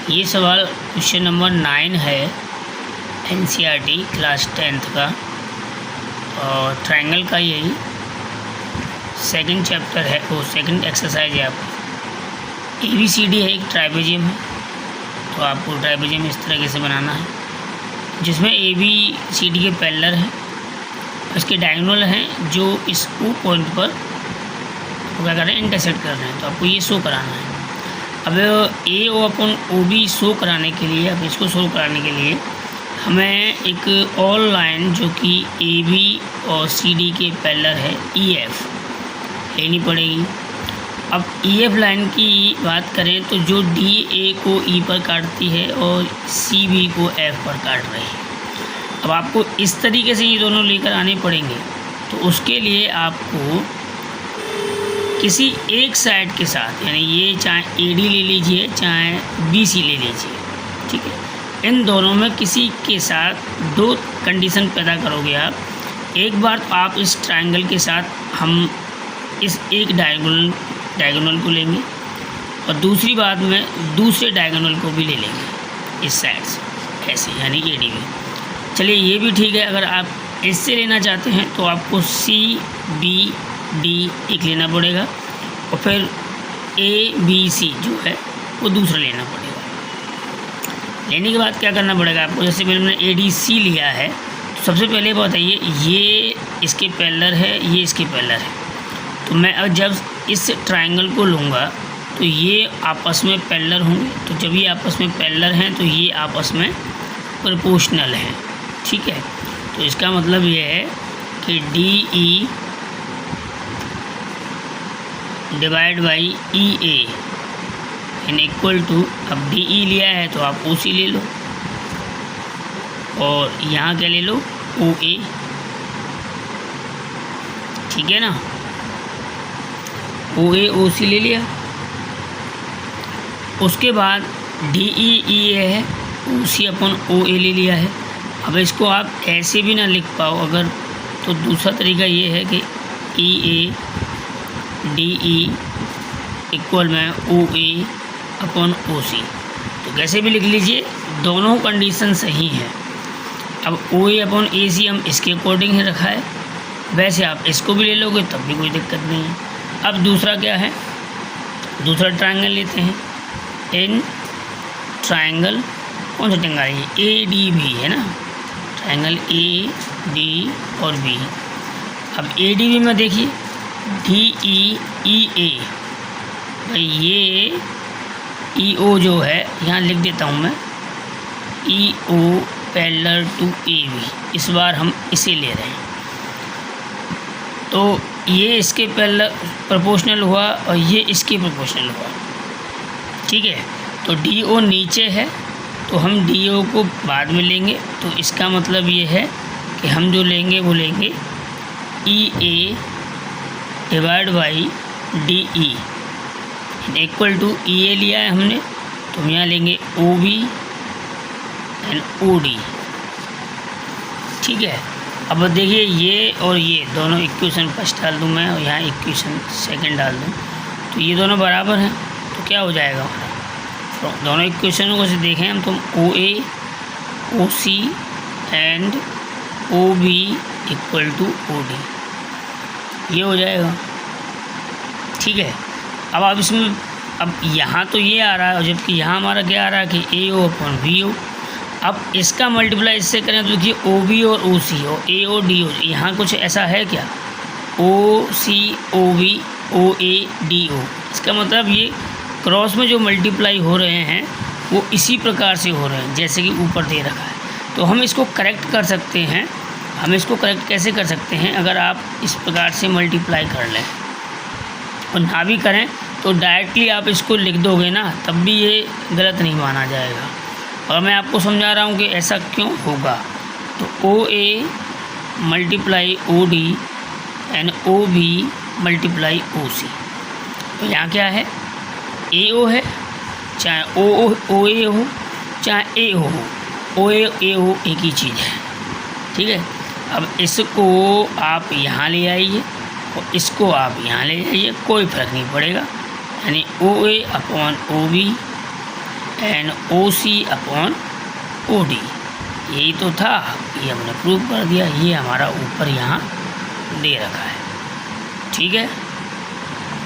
ये सवाल question number 9 है एनसीईआरटी क्लास 10th का और ट्रायंगल का यही सेकंड चैप्टर है, वो सेकंड एक्सरसाइज है। आपको ABCD है, एक ट्राइपेजियम है, तो आपको ट्राइपेजियम इस तरीके से बनाना है जिसमें ABCD के पैरेलल है, इसके डायगोनल हैं जो इस O पॉइंट पर क्या कर रहे हैं, इंटरसेक्ट कर रहे हैं। तो आपको ये शो कराना है। अब AO अपॉन OB शो कराने के लिए, अब इसको शो कराने के लिए हमें एक और लाइन जो कि AB और CD के पैरेलल है EF लेनी पड़ेगी। अब EF लाइन की बात करें तो जो DA को E पर काटती है और CB को F पर काट रही है। अब आपको इस तरीके से ये दोनों लेकर आने पड़ेंगे। तो उसके लिए आपको किसी एक साइड के साथ, यानी ये चाहे AD ले लीजिए चाहे BC ले लीजिए, ठीक है, इन दोनों में किसी के साथ दो कंडीशन पैदा करोगे आप। एक बार तो आप इस ट्रायंगल के साथ हम इस एक डायगोनल को लेंगे और दूसरी बात में दूसरे डायगोनल को भी ले लेंगे इस साइड से, ऐसे यानी ADB। चलिए ये भी ठीक है। अगर आप इससे लेना चाहते हैं तो आपको CBD एक लेना पड़ेगा और फिर ABC जो है वो दूसरा लेना पड़ेगा। लेने के बाद क्या करना पड़ेगा आपको, जैसे मैंने ADC लिया है तो सबसे पहले बताइए ये इसके पैरेलल है, ये इसके पैरेलल है। तो मैं अब जब इस ट्रायंगल को लूँगा तो ये आपस में पैरेलल होंगे। तो जब ये आपस में पैरेलल हैं तो ये आपस में प्रोपोर्शनल हैं, ठीक है। तो इसका मतलब ये है कि DE divide by EA in equal to, अब DE लिया है तो आप OC ले लो और यहाँ क्या ले लो, OA, ठीक है ना। OA OC ले लिया। उसके बाद DE EA है, OC अपन OA ले लिया है। अब इसको आप ऐसे भी ना लिख पाओ अगर, तो दूसरा तरीका ये है कि EA DE इक्वल में OA अपॉन OC, तो कैसे भी लिख लीजिए, दोनों कंडीशन सही हैं। अब OA अपॉन AC हम इसके अकॉर्डिंग ही रखा है, वैसे आप इसको भी ले लोगे तब भी कोई दिक्कत नहीं है। अब दूसरा क्या है, दूसरा ट्रायंगल लेते हैं। इन ट्रायंगल कौन सा ट्रायंगल है, ADB है ना, ट्रायंगल AD और B। अब ADB में देखिए DEEA, भाई ये EO जो है यहाँ लिख देता हूँ मैं, EO पैरेलल टू AB, इस बार हम इसे ले रहे हैं। तो ये इसके पैरेलल प्रोपोर्शनल हुआ और ये इसके प्रोपोर्शनल हुआ, ठीक है। तो DO नीचे है तो हम DO को बाद में लेंगे। तो इसका मतलब ये है कि हम जो लेंगे वो लेंगे EA divide by DE equal to EA लिया है हमने, तो हम यहाँ लेंगे OB एंड OD, ठीक है। अब देखिए ये और ये दोनों इक्वेशन फर्स्ट डाल दूँ मैं और यहाँ इक्वेशन सेकंड डाल दूँ, तो ये दोनों बराबर हैं। तो क्या हो जाएगा हमारा, तो दोनों इक्वेशनों को से देखें हम तो OA OC and OB equal to OD, ये हो जाएगा, ठीक है। अब आप इसमें, अब यहाँ तो ये आ रहा है और जबकि यहाँ हमारा क्या आ रहा है कि AO अपॉन BO। अब इसका मल्टीप्लाई इससे करें तो देखिए OB और OC और AO DO, यहाँ कुछ ऐसा है क्या, OC OB OA DO। इसका मतलब ये क्रॉस में जो मल्टीप्लाई हो रहे हैं वो इसी प्रकार से हो रहे हैं जैसे कि ऊपर दे रखा है। तो हम इसको करेक्ट कर सकते हैं। हम इसको करेक्ट कैसे कर सकते हैं, अगर आप इस प्रकार से मल्टीप्लाई कर लें और ना भी करें तो डायरेक्टली आप इसको लिख दोगे ना, तब भी ये गलत नहीं माना जाएगा। और मैं आपको समझा रहा हूँ कि ऐसा क्यों होगा। तो OA multiply OD and OB multiply OC, तो यहाँ क्या है, AO है, चाहे OA हो चाहे AO हो, AO एक ही चीज़ है, ठीक है। अब इसको आप यहाँ ले आइए और इसको आप यहाँ ले आइए, कोई फ़र्क नहीं पड़ेगा, यानी OA upon OB N O C upon O D, यही तो था, ये हमने प्रूव कर दिया, ये हमारा ऊपर यहाँ दे रखा है। ठीक है।